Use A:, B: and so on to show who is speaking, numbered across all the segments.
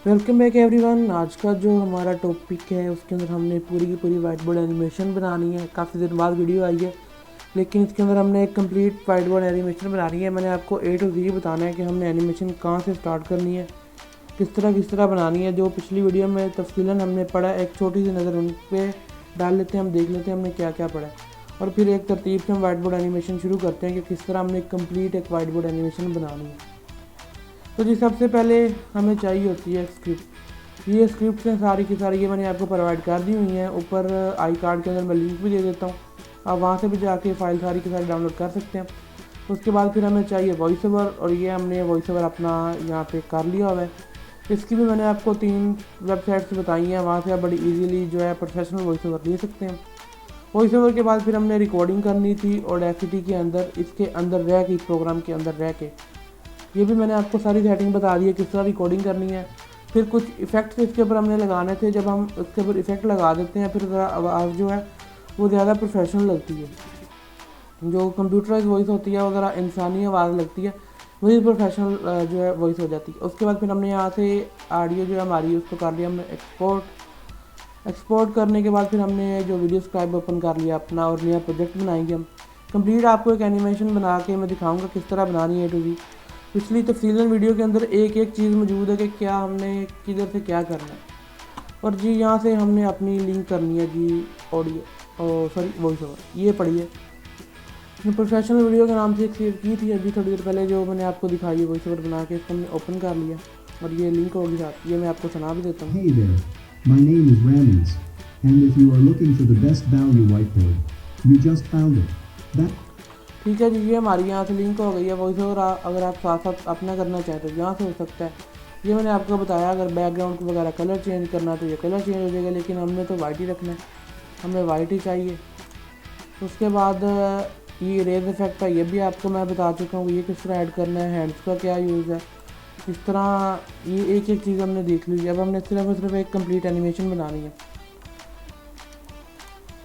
A: Welcome back everyone. आज का जो हमारा टॉपिक है उसके अंदर हमने पूरी की पूरी वाइट बोर्ड एनिमेशन बनानी है। काफ़ी दिन बाद वीडियो आई है, लेकिन इसके अंदर हमने एक कंप्लीट वाइट बोर्ड एनिमेशन बनानी है। मैंने आपको A to Z बताना है कि हमने एनिमेशन कहाँ से स्टार्ट करनी है, किस तरह बनानी है। जो पिछली वीडियो में तफसीलन हमने पढ़ा, एक छोटी सी नज़र उन पर डाल लेते हैं, हम देख लेते हैं हमने क्या क्या पढ़ा है, और फिर एक तरतीब से हम वाइट बोर्ड एनिमेशन शुरू करते हैं कि किस तरह हमने कंप्लीट एक वाइट बोर्ड एनिमेशन बनानी है। तो जी सबसे पहले हमें चाहिए होती है स्क्रिप्ट। ये स्क्रिप्ट हैं सारी की सारी, ये मैंने आपको प्रोवाइड कर दी हुई हैं। ऊपर आई कार्ड के अंदर मैं लिंक भी दे देता हूँ, आप वहाँ से भी जाके फाइल सारी की सारी डाउनलोड कर सकते हैं। उसके बाद फिर हमें चाहिए वॉइस ओवर, और ये हमने वॉइस ओवर अपना यहाँ पे कर लिया हुआ है। इसकी भी मैंने आपको 3 वेबसाइट्स बताई हैं, वहाँ से आप बड़ी इजीली जो है प्रोफेशनल वॉइस ओवर ले सकते हैं। वॉइस ओवर के बाद फिर हमने रिकॉर्डिंग करनी थी ऑडेसिटी के अंदर, इसके अंदर रह के, प्रोग्राम के अंदर रह के। ये भी मैंने आपको सारी सेटिंग बता दी है किस तरह रिकॉर्डिंग करनी है। फिर कुछ इफ़ेक्ट्स इसके ऊपर हमने लगाने थे। जब हम इसके ऊपर इफ़ेक्ट लगा देते हैं फिर ज़रा आवाज़ जो है वो ज़्यादा प्रोफेशनल लगती है। जो कंप्यूटराइज वॉइस होती है वो ज़रा इंसानी आवाज़ लगती है, वही प्रोफेशनल जो है वॉइस हो जाती है। उसके बाद फिर हमने यहाँ से ऑडियो जो है हमारी उसको कर लिया हमने एक्सपोर्ट करने के बाद फिर हमने जो वीडियो स्क्राइब ओपन कर लिया अपना, और नया प्रोजेक्ट बनाएंगे हम कंप्लीट। आपको एक एनिमेशन बना के मैं दिखाऊंगा किस तरह बनानी है A to Z। पिछली तफसीलन वीडियो के अंदर एक एक चीज़ मौजूद है कि क्या हमने किधर से क्या करना है। और जी यहाँ से हमने अपनी लिंक करनी है जी ऑडियो, सॉरी वॉइस ओवर। ये पढ़िए, प्रोफेशनल वीडियो के नाम से एक सेव की थी अभी थोड़ी देर पहले, जो मैंने आपको दिखाई है वॉइस ओवर बना के, इसको हमने ओपन कर लिया और ये लिंक होगी साथ। ये मैं आपको सुना भी देता हूँ।
B: Hey there, my name is Ramiz, and if you are looking for the best value whiteboard, you just found it. That
A: ठीक है जी, ये हमारी यहाँ से लिंक हो गई है वॉइस ओवर। अगर आप साथ साथ अपना करना चाहें तो यहाँ से हो सकता है। ये मैंने आपको बताया, अगर बैकग्राउंड को वगैरह कलर चेंज करना तो ये कलर चेंज हो जाएगा, लेकिन हमने तो वाइट ही रखना है, हमें वाइट ही चाहिए। उसके बाद ये इरेज इफेक्ट है, ये भी आपको मैं बता चुका हूँ ये किस तरह ऐड करना है, हैंड्स का क्या यूज़ है। इस तरह ये एक एक चीज़ हमने देख ली। अब हमने सिर्फ एक कंप्लीट एनिमेशन बनानी है।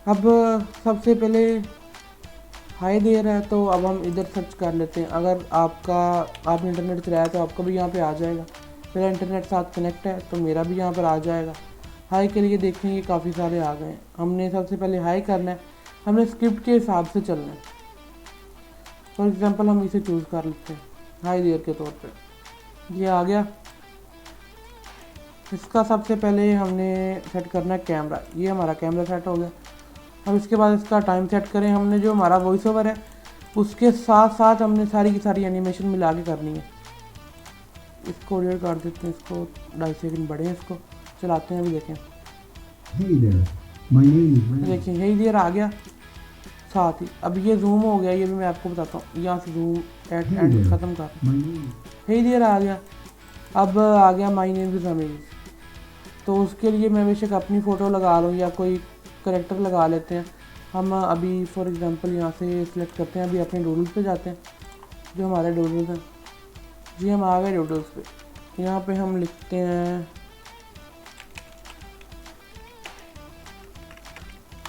A: अब सबसे पहले हाई देर है तो अब हम इधर सर्च कर लेते हैं। अगर आप इंटरनेट चलाया तो आपका भी यहाँ पे आ जाएगा। मेरा इंटरनेट साथ कनेक्ट है तो मेरा भी यहाँ पर आ जाएगा। हाई के लिए देखेंगे काफ़ी सारे आ गए हैं। हमने सबसे पहले हाई करना है, हमें स्क्रिप्ट के हिसाब से चलना है। फॉर एग्ज़ाम्पल हम इसे चूज़ कर लेते हैं हाई देर के तौर पर। ये आ गया। इसका सबसे पहले हमने सेट करना है कैमरा। ये हमारा कैमरा सेट हो गया। अब इसके बाद इसका टाइम सेट करें। हमने जो हमारा वॉइस ओवर है उसके साथ साथ हमने सारी की सारी एनिमेशन मिला के करनी है। इसको डेढ़ कर देते हैं, इसको 2.5 सेकंड बढ़े, इसको चलाते हैं। अभी देखें,
B: hey there, my name is Ramiz.
A: देखिए यही देर आ गया साथ ही। अब ये जूम हो गया, ये भी मैं आपको बताता हूँ। यहाँ से जूम
B: Hey
A: एड
B: there,
A: ख़त्म कर,
B: my name.
A: यही देर आ गया। अब आ गया माई नेम इज़ रमीज़। तो उसके लिए मैं बेशक अपनी फ़ोटो लगा लूँ या कोई करेक्टर लगा लेते हैं। हम अभी फॉर एग्ज़ाम्पल यहाँ से सिलेक्ट करते हैं, अभी अपने डूडल्स पे जाते हैं जो हमारे डूडल्स हैं। जी हम आ गए डूडल्स पे। यहाँ पे हम लिखते हैं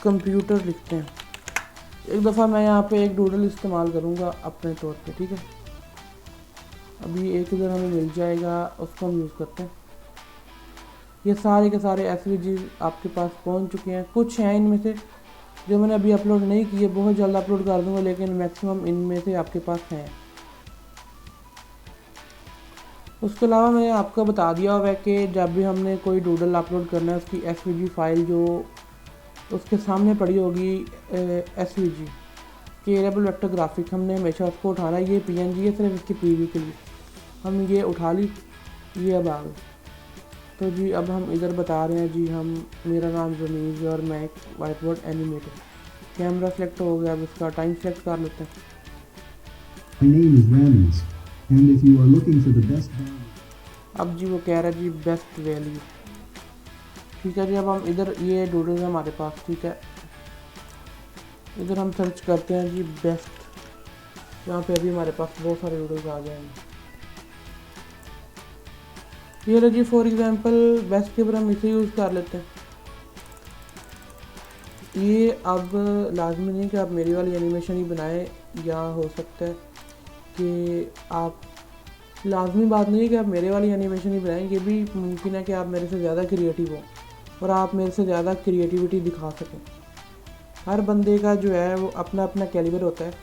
A: कंप्यूटर, लिखते हैं। एक दफ़ा मैं यहाँ पे एक डूडल इस्तेमाल करूँगा अपने तौर पे, ठीक है। अभी एक इधर हमें मिल जाएगा, उसको हम यूज़ करते हैं। ये सारे के सारे एसवीजी आपके पास पहुँच चुके हैं। कुछ हैं इनमें से जो मैंने अभी अपलोड नहीं किए, बहुत जल्द अपलोड कर दूंगा, लेकिन मैक्सिमम इनमें से आपके पास हैं। उसके अलावा मैंने आपको बता दिया हुआ है कि जब भी हमने कोई डूडल अपलोड करना है उसकी एसवीजी फाइल जो उसके सामने पड़ी होगी, एसवीजी वेरिएबल वेक्टर ग्राफिक, हमने हमेशा उसको उठाना है। ये पीएनजी है सिर्फ इसकी प्रीव्यू के लिए, हम ये उठा ली, ये अब आ गई। तो जी अब हम इधर बता रहे हैं जी, हम मेरा नाम रमीज़ और मैं एक white board animator. Camera select हो गया, अब इसका टाइम सेलेक्ट कर लेते हैं।
B: My name is Ramiz, and if you are looking for the best value.
A: अब जी वो कह रहा है जी बेस्ट वैल्यू, ठीक है जी। अब हम इधर ये डूडल है हमारे पास, ठीक है। इधर हम सर्च करते हैं जी बेस्ट। यहाँ पे अभी हमारे पास बहुत सारे डूडल्स आ जाएंगे। ये लो जी, फॉर एग्जांपल बेस्ट के ऊपर हम इसे यूज़ कर लेते हैं। ये अब लाजमी नहीं कि आप मेरी वाली एनिमेशन ही बनाएं, या हो सकता है कि आप लाजमी बात नहीं है कि आप मेरे वाली एनिमेशन ही बनाएं, ये भी मुमकिन है कि आप मेरे से ज़्यादा क्रिएटिव हो और आप मेरे से ज़्यादा क्रिएटिविटी दिखा सकें। हर बंदे का जो है वो अपना अपना कैलिबर होता है।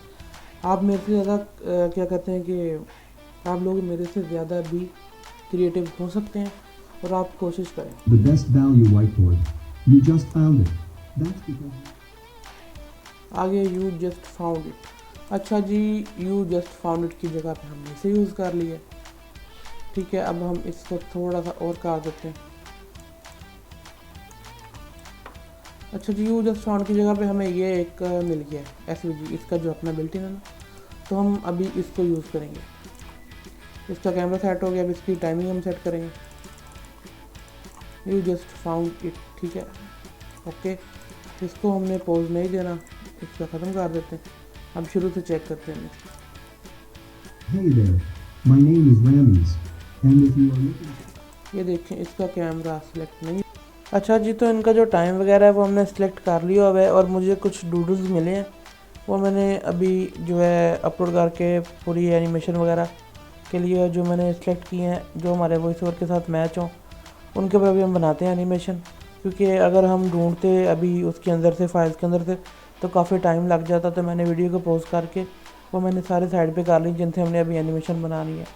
A: आप मेरे से ज़्यादा क्या कहते हैं कि आप लोग मेरे से ज़्यादा भी क्रिएटिव हो सकते हैं और आप कोशिश करें।
B: The best value whiteboard. You just found it. That's because
A: आगे यू जस्ट फाउंड इट। अच्छा जी, यू जस्ट फाउंड इट की जगह पे हमने इसे यूज़ कर लिया। ठीक है, अब हम इसको थोड़ा सा और काट देते हैं। अच्छा जी, यू जस्ट फाउंड की जगह पे हमें ये एक मिल गया है SVG, इसका जो अपना बिल्ट इन है ना, तो हम अभी इसको यूज़ करेंगे। इसका कैमरा सेट हो गया, अब इसकी टाइमिंग हम सेट करेंगे। यू जस्ट फाउंड इट, ठीक है, ओके। इसको हमने पॉज नहीं देना, इसका ख़त्म कर देते हैं। अब शुरू से चेक करते हैं।
B: Hey there. My name is Ramis. And if you are looking
A: ये देखें, इसका कैमरा सिलेक्ट नहीं। अच्छा जी, तो इनका जो टाइम वगैरह है वो हमने सिलेक्ट कर लिया हुआ है और मुझे कुछ डूडल्स मिले हैं, वो मैंने अभी जो है अपलोड करके पूरी एनिमेशन वगैरह के लिए जो मैंने सिलेक्ट किए हैं, जो हमारे वॉइस ओवर के साथ मैच हों, उनके ऊपर अभी हम बनाते हैं एनिमेशन। क्योंकि अगर हम ढूंढते अभी उसके अंदर से, फाइल्स के अंदर से, तो काफ़ी टाइम लग जाता। तो मैंने वीडियो को पॉज करके वो मैंने सारे साइड पे कर ली जिनसे हमने अभी एनिमेशन बनानी है।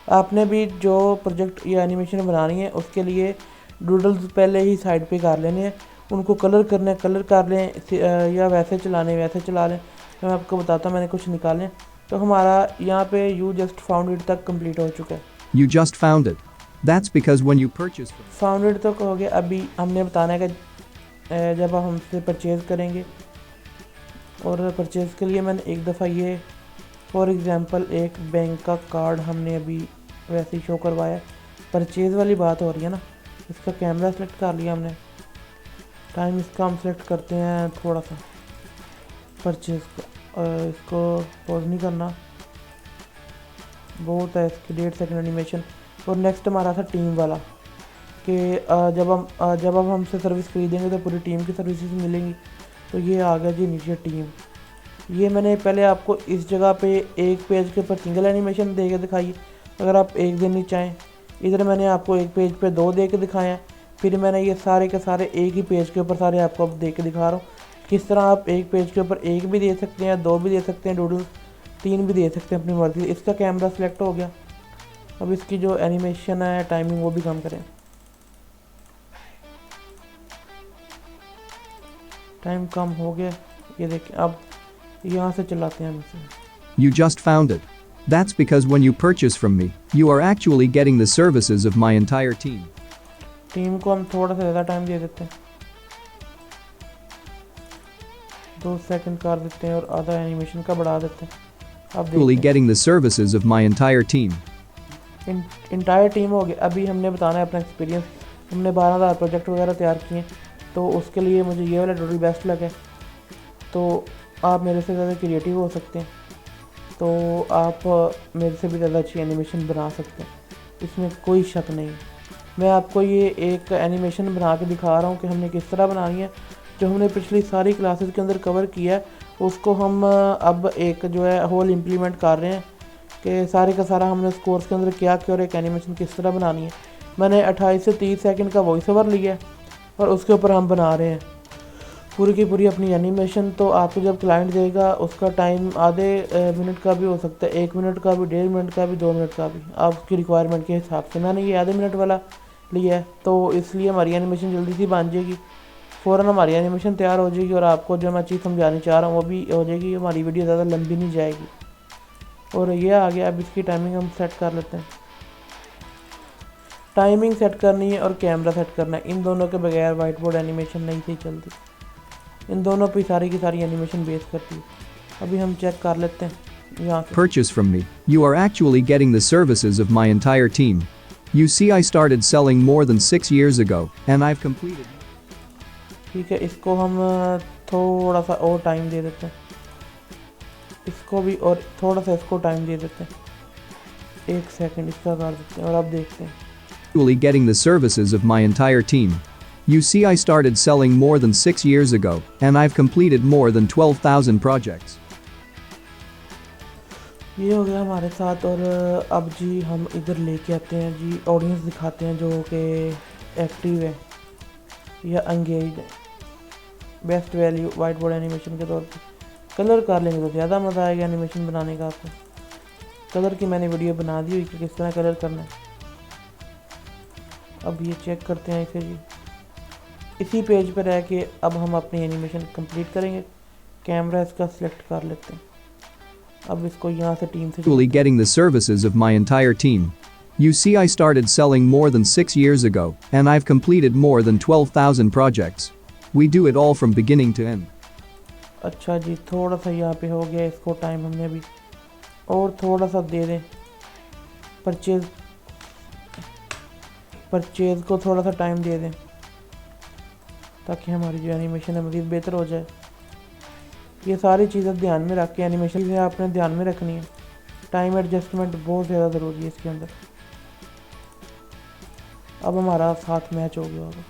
A: आपने भी जो प्रोजेक्ट या एनिमेशन बनानी है उसके लिए डूडल्स पहले ही साइड पे कर लेने हैं, उनको कलर करने कलर कर लें या वैसे चलाने वैसे चला लें। तो मैं आपको बताता हूँ, मैंने कुछ निकालें। तो हमारा यहाँ पे यू जस्ट फाउंड इट तक कंप्लीट हो चुका है।
C: You just found it. That's because when you purchase from
A: found it तक हो गया। अभी हमने बताना है कि जब आप हमसे परचेज़ करेंगे, और परचेज़ के लिए मैंने एक दफ़ा ये फॉर एग्ज़ाम्पल एक बैंक का कार्ड हमने अभी वैसे ही शो करवाया। परचेज़ वाली बात हो रही है ना। इसका कैमरा सेलेक्ट कर लिया हमने, टाइम इसका हम सेलेक्ट करते हैं थोड़ा सा परचेज़ का, इसको पॉज नहीं करना, बहुत है इसकी 1.5 सेकंड एनिमेशन। और नेक्स्ट हमारा था टीम वाला कि जब हम हमसे सर्विस खरीदेंगे तो पूरी टीम की सर्विसेज मिलेंगी। तो ये आ गया जी नीचे टीम। ये मैंने पहले आपको इस जगह पे एक पेज के ऊपर सिंगल एनिमेशन दे के दिखाई, अगर आप एक देनी चाहें। इधर मैंने आपको एक पेज पे 2 दे के दिखाए हैं, फिर मैंने ये सारे के सारे एक ही पेज के ऊपर सारे आपको अब दे के दिखा रहा हूँ। किस तरह आप एक पेज के ऊपर एक भी दे सकते हैं, 2 भी दे सकते हैं डूडल्स, 3 भी दे सकते हैं अपनी मर्जी। इसका कैमरा सेलेक्ट हो गया। अब इसकी जो एनिमेशन है टाइमिंग वो भी कम करें, टाइम कम हो गया। ये देखें, अब यहाँ से चलाते हैं हम इसे।
C: You just found it. That's because when you purchase from me, you are actually getting the services of my entire team.
A: Team को हम थोड़ा सा ज़्यादा टाइम दे देते हैं, 2 सेकंड कर देते हैं और आधा एनिमेशन का बढ़ा देते हैं। अब
C: Actually
A: देखते
C: getting the services of my entire team.
A: हैं इंटायर टीम हो गया। अभी हमने बताना है अपना एक्सपीरियंस। हमने 12,000 प्रोजेक्ट वगैरह तैयार किए, तो उसके लिए मुझे ये वाला डूडल बेस्ट लगे। तो आप मेरे से ज़्यादा क्रिएटिव हो सकते हैं, तो आप मेरे से भी ज़्यादा अच्छी एनिमेशन बना सकते हैं, इसमें कोई शक नहीं। मैं आपको ये एक एनिमेशन बना के दिखा रहा हूँ कि हमने किस तरह बनानी है। जो हमने पिछली सारी क्लासेस के अंदर कवर किया है उसको हम अब एक जो है होल इम्प्लीमेंट कर रहे हैं कि सारे का सारा हमने उस कोर्स के अंदर क्या किया और एक एनिमेशन किस तरह बनानी है। मैंने 28 से 30 सेकंड का वॉइस ओवर लिया है और उसके ऊपर हम बना रहे हैं पूरी की पूरी अपनी एनिमेशन। तो आपको जब क्लाइंट देगा उसका टाइम आधे मिनट का भी हो सकता है, 1 मिनट का भी, 1.5 मिनट का भी, 2 मिनट का भी, आपकी रिक्वायरमेंट के हिसाब से। मैंने ये आधे मिनट वाला लिया है, तो इसलिए हमारी एनिमेशन जल्दी सी बन जाएगी, फ़ौरन हमारी एनिमेशन तैयार हो जाएगी और आपको जो मैं चीज़ समझानी चाह रहा हूँ वो भी हो जाएगी, हमारी वीडियो ज़्यादा लंबी नहीं जाएगी। और ये आ गया। अब इसकी टाइमिंग हम सेट कर लेते हैं। टाइमिंग सेट करनी है और कैमरा सेट करना है, इन दोनों के बगैर वाइट बोर्ड एनिमेशन नहीं थी चलती। इन दोनों पे सारी की सारी एनिमेशन बेस करती है। अभी हम चेक कर लेते हैं यहाँ से।
C: Purchase from me, you are actually getting the services of my entire team. You see, I started selling more than 6 years ago, and I've completed.
A: ठीक है, इसको हम थोड़ा सा और टाइम दे देते हैं, इसको भी और थोड़ा सा इसको टाइम दे देते हैं, 1 सेकंड इसका कर देते हैं और अब देखते हैं।
C: Actually getting the services of my entire team. You see, I started selling more than 6 years ago, and I've completed more than 12,000 projects.
A: ये हो गया हमारे साथ। और अब जी हम इधर लेके आते हैं जी, ऑडियंस दिखाते हैं जो कि एक्टिव है या एंगेज है। Best value white board animation के तौर पे कलर कर लेंगे तो ज़्यादा मज़ा आएगा एनिमेशन बनाने का। आपको कलर की मैंने वीडियो बना दी हुई कि किस तरह कलर करना है। अब ये चेक करते हैं इसे जी। इसी पेज पर रह के अब हम अपनी एनिमेशन कंप्लीट करेंगे। कैमरा इसका सिलेक्ट कर लेते हैं। अब इसको यहाँ से टीम से
C: Actually getting the services of my entire team. You see, I started selling more than 6 years ago, and I've completed more than 12,000 projects. We do it all from beginning to end.
A: अच्छा जी, थोड़ा सा यहाँ पे हो गया। इसको time हमने अभी और थोड़ा सा दे दें। परचेज को थोड़ा सा टाइम दे दें ताकि हमारी जो एनिमेशन है मज़ीद बेहतर हो जाए। ये सारी चीज़ें ध्यान में रख के एनिमेशन चीज़ें आपने ध्यान में रखनी है। टाइम एडजस्टमेंट बहुत ज़्यादा ज़रूरी है इसके अंदर। अब हमारा साथ मैच हो गया होगा।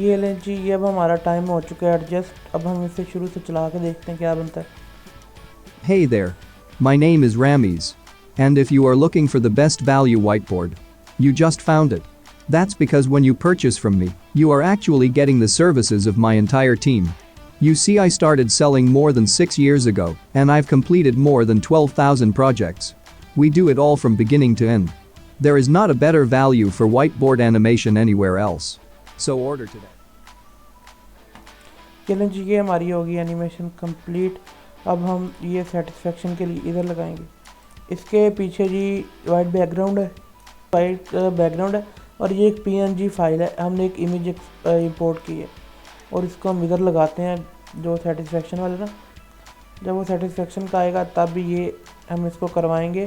A: ये लें जी, ये अब हमारा टाइम हो चुका है एडजस्ट। अब हम इसे शुरू से चला के देखते हैं क्या बनता है।
C: Hey there. My name is Ramis. And if you are looking for the best value whiteboard, you just found it. That's because when you purchase from me, you are actually getting the services of my entire team. You see, I started selling more than 6 years ago, and I've completed more than 12,000 projects. We do it all from beginning to end. There is not a better value for whiteboard animation anywhere else. So order today.
A: चलें जी, ये हमारी होगी animation complete. अब हम ये satisfaction के लिए इधर लगाएंगे। इसके पीछे जी वाइट बैकग्राउंड है और ये एक PNG फाइल है। हमने एक इमेज इंपोर्ट की है और इसको हम इधर लगाते हैं जो सेटिस्फेक्शन वाला ना। जब वो सेटिस्फेक्शन का आएगा तब ये हम इसको करवाएंगे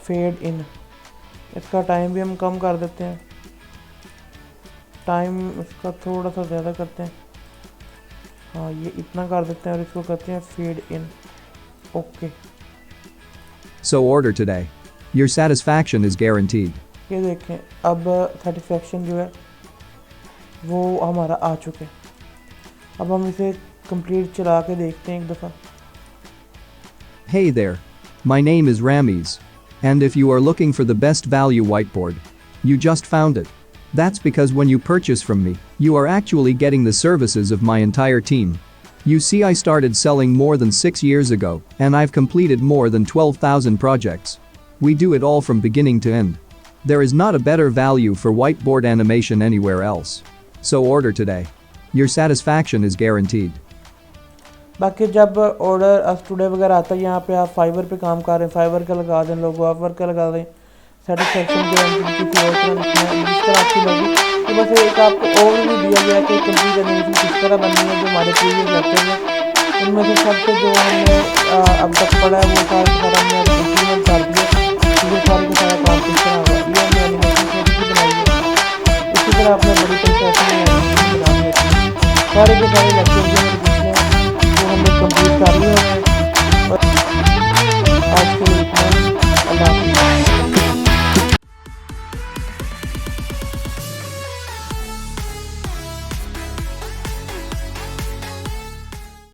A: फेड इन। इसका टाइम भी हम कम कर देते हैं। टाइम इसका थोड़ा सा ज़्यादा करते हैं। हाँ, ये इतना कर देते हैं और इसको करते हैं fade in. Okay,
C: So order today. Your satisfaction is guaranteed.
A: ये देखें अब सेटिस्फेक्शन जो है वो हमारा आ चुके हैं। अब हम इसे कंप्लीट चला के देखते हैं एक दफ़ा।
C: Hey there. My name is Ramis. And if you are looking for the best value whiteboard, you just found it. That's because when you purchase from me, you are actually getting the services of my entire team. You see, I started selling more than 6 years ago, and I've completed more than 12,000 projects. We do it all from beginning to end. There is not a better value for whiteboard animation anywhere else. So order today. Your satisfaction is guaranteed.
A: बाकी जब order us today वगैरह आता है, यहाँ पे आप fibre पे काम कर रहे हैं, फाइवर का लगा दें, लोगो अपवर्क का लगा दें, सेटिस्फेक्शन गारंटी किसी और तरह लिखना है जिस तरह आपकी लगी। तो बस एक आपको ओवरव्यू दिया गया कि कंप्लीट एनिमेशन किस तरह बननी है। जो हमारे प्रीवियस लेक्चर में उनमें से सबसे जो हमने अब तक पढ़ा है वो सारा हमने इम्प्लीमेंट कर दिया। ये सारे का सारा काम किस तरह होगा ये हमने एनिमेशन कैसे बनाई है। इसी तरह आपने बड़ी प्रोसेस में एनिमेशन बनानी है। सारे के सारे लेक्चर